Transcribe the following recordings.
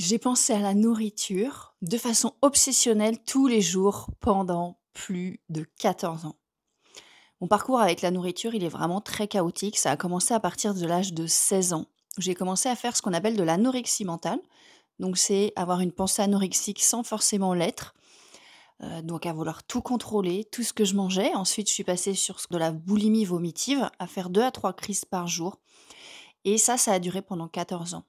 J'ai pensé à la nourriture de façon obsessionnelle tous les jours pendant plus de 14 ans. Mon parcours avec la nourriture, il est vraiment très chaotique. Ça a commencé à partir de l'âge de 16 ans. J'ai commencé à faire ce qu'on appelle de l'anorexie mentale. Donc c'est avoir une pensée anorexique sans forcément l'être. Donc à vouloir tout contrôler, tout ce que je mangeais. Ensuite, je suis passée sur de la boulimie vomitive, à faire 2 à 3 crises par jour. Et ça a duré pendant 14 ans.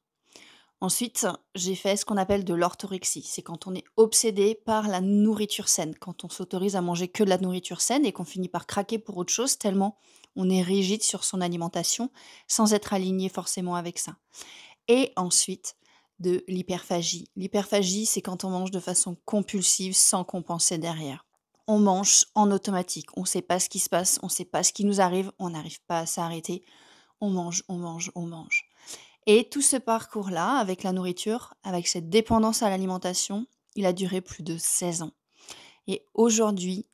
Ensuite, j'ai fait ce qu'on appelle de l'orthorexie. C'est quand on est obsédé par la nourriture saine, quand on s'autorise à manger que de la nourriture saine et qu'on finit par craquer pour autre chose tellement on est rigide sur son alimentation sans être aligné forcément avec ça. Et ensuite, de l'hyperphagie. L'hyperphagie, c'est quand on mange de façon compulsive sans compenser derrière. On mange en automatique, on ne sait pas ce qui se passe, on ne sait pas ce qui nous arrive, on n'arrive pas à s'arrêter, on mange, on mange, on mange. Et tout ce parcours-là, avec la nourriture, avec cette dépendance à l'alimentation, il a duré plus de 16 ans. Et aujourd'hui,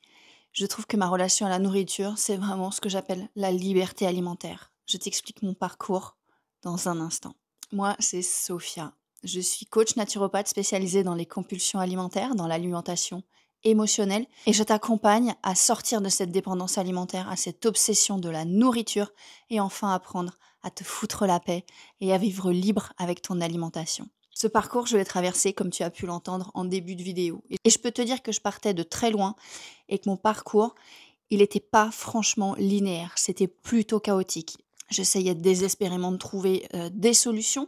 je trouve que ma relation à la nourriture, c'est vraiment ce que j'appelle la liberté alimentaire. Je t'explique mon parcours dans un instant. Moi, c'est Sophia. Je suis coach naturopathe spécialisée dans les compulsions alimentaires, dans l'alimentation émotionnelle, et je t'accompagne à sortir de cette dépendance alimentaire, à cette obsession de la nourriture, et enfin apprendre à te foutre la paix et à vivre libre avec ton alimentation. Ce parcours, je l'ai traversé, comme tu as pu l'entendre en début de vidéo. Et je peux te dire que je partais de très loin et que mon parcours, il n'était pas franchement linéaire, c'était plutôt chaotique. J'essayais désespérément de trouver des solutions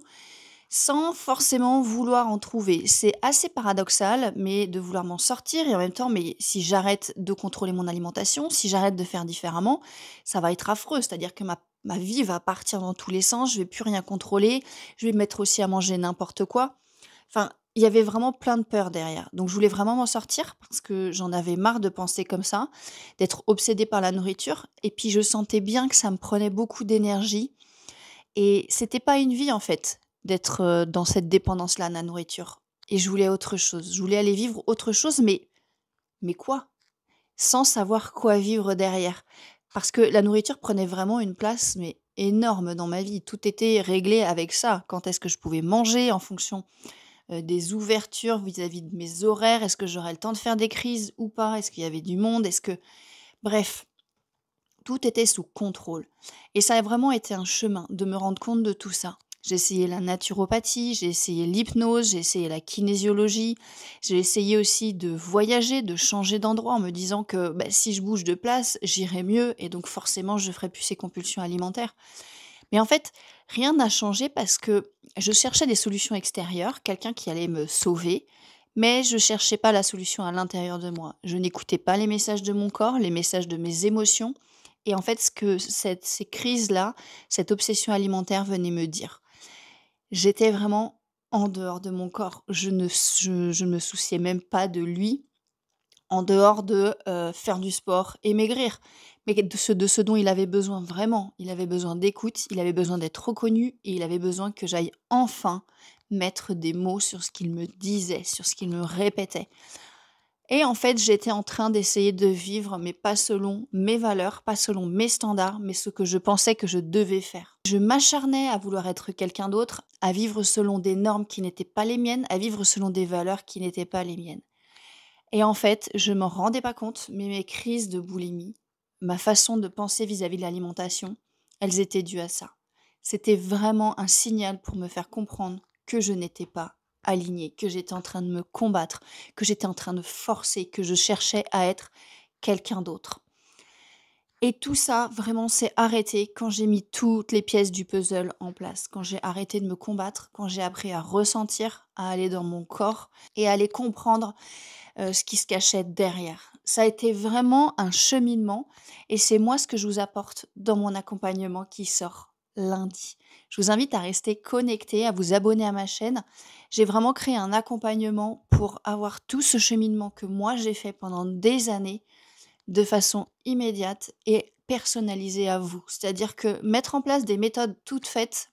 sans forcément vouloir en trouver. C'est assez paradoxal, mais de vouloir m'en sortir et en même temps, mais si j'arrête de contrôler mon alimentation, si j'arrête de faire différemment, ça va être affreux. C'est-à-dire que ma vie va partir dans tous les sens, je vais plus rien contrôler, je vais me mettre aussi à manger n'importe quoi. Enfin, il y avait vraiment plein de peurs derrière. Donc je voulais vraiment m'en sortir parce que j'en avais marre de penser comme ça, d'être obsédée par la nourriture. Et puis je sentais bien que ça me prenait beaucoup d'énergie et c'était pas une vie en fait, d'être, dans cette dépendance-là à la nourriture et je voulais autre chose. Je voulais aller vivre autre chose, mais quoi? Sans savoir quoi vivre derrière. Parce que la nourriture prenait vraiment une place, mais énorme dans ma vie. Tout était réglé avec ça. Quand est-ce que je pouvais manger en fonction, des ouvertures vis-à-vis de mes horaires? Est-ce que j'aurais le temps de faire des crises ou pas? Est-ce qu'il y avait du monde? Est-ce que bref, tout était sous contrôle et ça a vraiment été un chemin de me rendre compte de tout ça. J'ai essayé la naturopathie, j'ai essayé l'hypnose, j'ai essayé la kinésiologie, j'ai essayé aussi de voyager, de changer d'endroit en me disant que, bah, si je bouge de place, j'irai mieux et donc forcément je ferai plus ces compulsions alimentaires. Mais en fait, rien n'a changé parce que je cherchais des solutions extérieures, quelqu'un qui allait me sauver, mais je cherchais pas la solution à l'intérieur de moi. Je n'écoutais pas les messages de mon corps, les messages de mes émotions et en fait, ce que ces crises-là, cette obsession alimentaire venait me dire. J'étais vraiment en dehors de mon corps. Je ne me souciais même pas de lui, en dehors de, faire du sport et maigrir. Mais de ce dont il avait besoin vraiment. Il avait besoin d'écoute, il avait besoin d'être reconnu et il avait besoin que j'aille enfin mettre des mots sur ce qu'il me disait, sur ce qu'il me répétait. Et en fait, j'étais en train d'essayer de vivre, mais pas selon mes valeurs, pas selon mes standards, mais ce que je pensais que je devais faire. Je m'acharnais à vouloir être quelqu'un d'autre, à vivre selon des normes qui n'étaient pas les miennes, à vivre selon des valeurs qui n'étaient pas les miennes. Et en fait, je m'en rendais pas compte, mais mes crises de boulimie, ma façon de penser vis-à-vis de l'alimentation, elles étaient dues à ça. C'était vraiment un signal pour me faire comprendre que je n'étais pas alignée, que j'étais en train de me combattre, que j'étais en train de forcer, que je cherchais à être quelqu'un d'autre. Et tout ça, vraiment, s'est arrêté quand j'ai mis toutes les pièces du puzzle en place, quand j'ai arrêté de me combattre, quand j'ai appris à ressentir, à aller dans mon corps et à aller comprendre ce qui se cachait derrière. Ça a été vraiment un cheminement et c'est moi ce que je vous apporte dans mon accompagnement qui sort lundi. Je vous invite à rester connectés, à vous abonner à ma chaîne. J'ai vraiment créé un accompagnement pour avoir tout ce cheminement que moi j'ai fait pendant des années de façon immédiate et personnalisée à vous. C'est-à-dire que mettre en place des méthodes toutes faites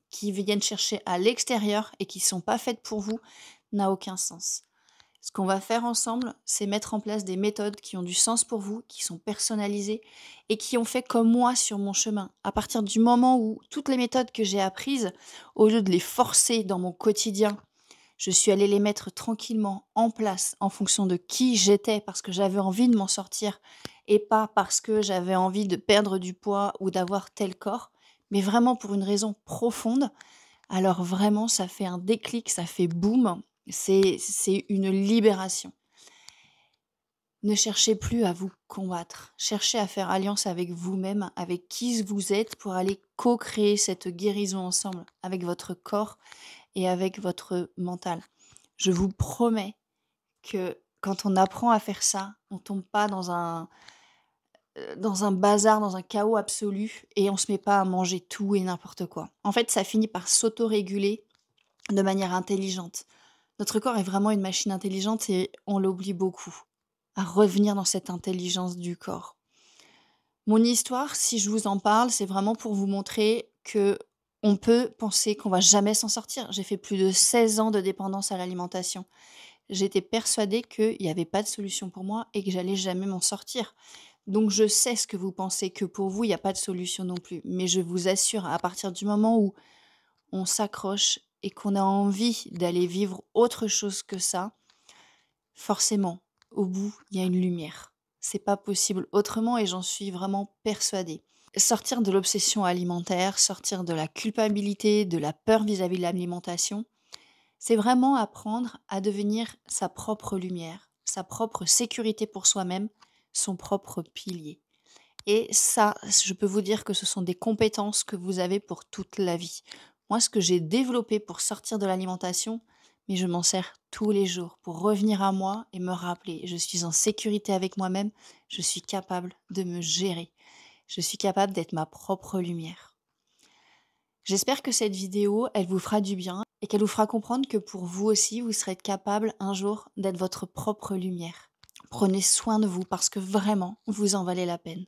qui viennent chercher à l'extérieur et qui ne sont pas faites pour vous n'a aucun sens. Ce qu'on va faire ensemble, c'est mettre en place des méthodes qui ont du sens pour vous, qui sont personnalisées et qui ont fait comme moi sur mon chemin. À partir du moment où toutes les méthodes que j'ai apprises, au lieu de les forcer dans mon quotidien, Je suis allée les mettre tranquillement en place en fonction de qui j'étais parce que j'avais envie de m'en sortir et pas parce que j'avais envie de perdre du poids ou d'avoir tel corps, mais vraiment pour une raison profonde. Alors vraiment, ça fait un déclic, ça fait boum, c'est une libération. Ne cherchez plus à vous combattre, cherchez à faire alliance avec vous-même, avec qui vous êtes pour aller co-créer cette guérison ensemble avec votre corps et avec votre mental. Je vous promets que quand on apprend à faire ça, on tombe pas dans un bazar, dans un chaos absolu et on se met pas à manger tout et n'importe quoi. En fait, ça finit par s'autoréguler de manière intelligente. Notre corps est vraiment une machine intelligente et on l'oublie beaucoup, à revenir dans cette intelligence du corps. Mon histoire, si je vous en parle, c'est vraiment pour vous montrer que on peut penser qu'on va jamais s'en sortir. J'ai fait plus de 16 ans de dépendance à l'alimentation. J'étais persuadée qu'il y avait pas de solution pour moi et que j'allais jamais m'en sortir. Donc je sais ce que vous pensez, que pour vous, il y a pas de solution non plus. Mais je vous assure, à partir du moment où on s'accroche et qu'on a envie d'aller vivre autre chose que ça, forcément, au bout, il y a une lumière. C'est pas possible autrement et j'en suis vraiment persuadée. Sortir de l'obsession alimentaire, sortir de la culpabilité, de la peur vis-à-vis de l'alimentation, c'est vraiment apprendre à devenir sa propre lumière, sa propre sécurité pour soi-même, son propre pilier. Et ça, je peux vous dire que ce sont des compétences que vous avez pour toute la vie. Moi, ce que j'ai développé pour sortir de l'alimentation, mais je m'en sers tous les jours pour revenir à moi et me rappeler, je suis en sécurité avec moi-même, je suis capable de me gérer, je suis capable d'être ma propre lumière. J'espère que cette vidéo, elle vous fera du bien et qu'elle vous fera comprendre que pour vous aussi, vous serez capable un jour d'être votre propre lumière. Prenez soin de vous parce que vraiment, vous en valez la peine.